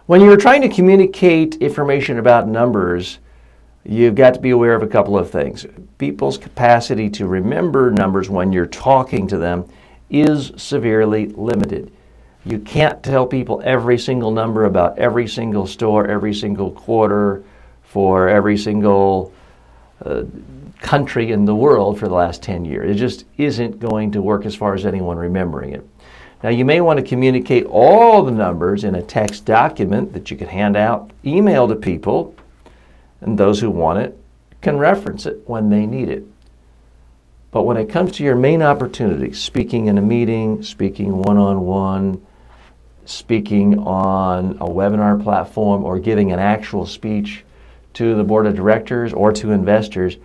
When you're trying to communicate information about numbers, you've got to be aware of a couple of things. People's capacity to remember numbers when you're talking to them is severely limited. You can't tell people every single number about every single store, every single quarter, for every single country in the world for the last 10 years. It just isn't going to work as far as anyone remembering it. Now, you may want to communicate all the numbers in a text document that you can hand out, email to people, and those who want it can reference it when they need it. But when it comes to your main opportunity, speaking in a meeting, speaking one-on-one, speaking on a webinar platform, or giving an actual speech to the board of directors or to investors,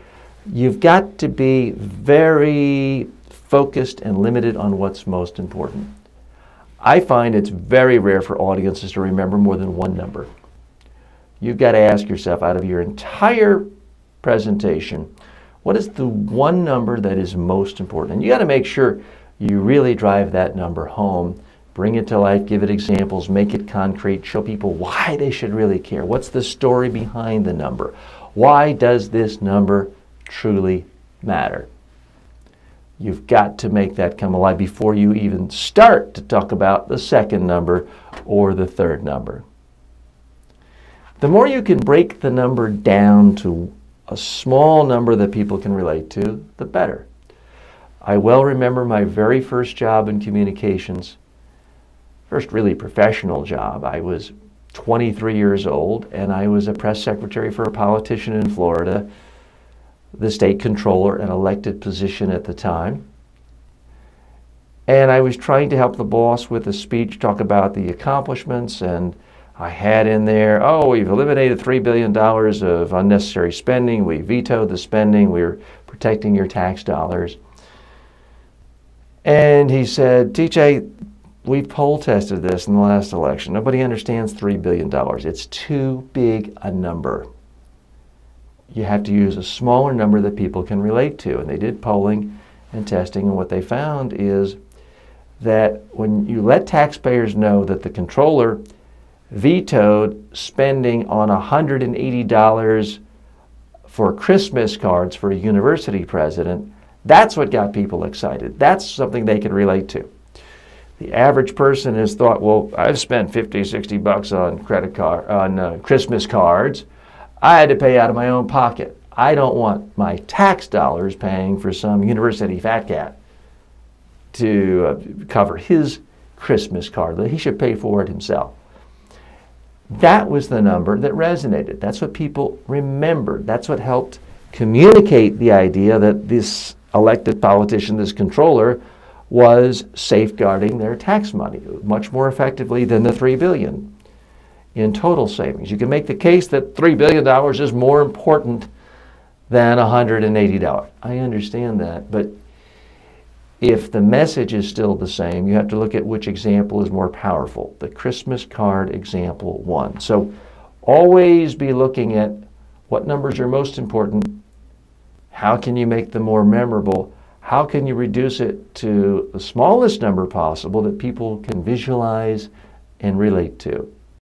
you've got to be very focused and limited on what's most important. I find it's very rare for audiences to remember more than one number. You've got to ask yourself, out of your entire presentation, what is the one number that is most important? And you got to make sure you really drive that number home, bring it to life, give it examples, make it concrete, show people why they should really care. What's the story behind the number? Why does this number truly matter? You've got to make that come alive before you even start to talk about the second number or the third number. The more you can break the number down to a small number that people can relate to, the better. I well remember my very first job in communications, first really professional job. I was 23 years old, and I was a press secretary for a politician in Florida, the state controller, an elected position at the time. And I was trying to help the boss with a speech, talk about the accomplishments, and I had in there, oh, we've eliminated $3 billion of unnecessary spending, we vetoed the spending, we're protecting your tax dollars. And he said, TJ, we poll tested this in the last election. Nobody understands $3 billion. It's too big a number. You have to use a smaller number that people can relate to. And they did polling and testing, and what they found is that when you let taxpayers know that the controller vetoed spending on $180 for Christmas cards for a university president, that's what got people excited. That's something they can relate to. The average person has thought, well, I've spent 50, 60 bucks on Christmas cards. I had to pay out of my own pocket. I don't want my tax dollars paying for some university fat cat to cover his Christmas card. He should pay for it himself. That was the number that resonated. That's what people remembered. That's what helped communicate the idea that this elected politician, this controller, was safeguarding their tax money much more effectively than the $3 billion in total savings. You can make the case that $3 billion is more important than $180. I understand that, but if the message is still the same, you have to look at which example is more powerful. The Christmas card example won. So always be looking at what numbers are most important, how can you make them more memorable, how can you reduce it to the smallest number possible that people can visualize and relate to.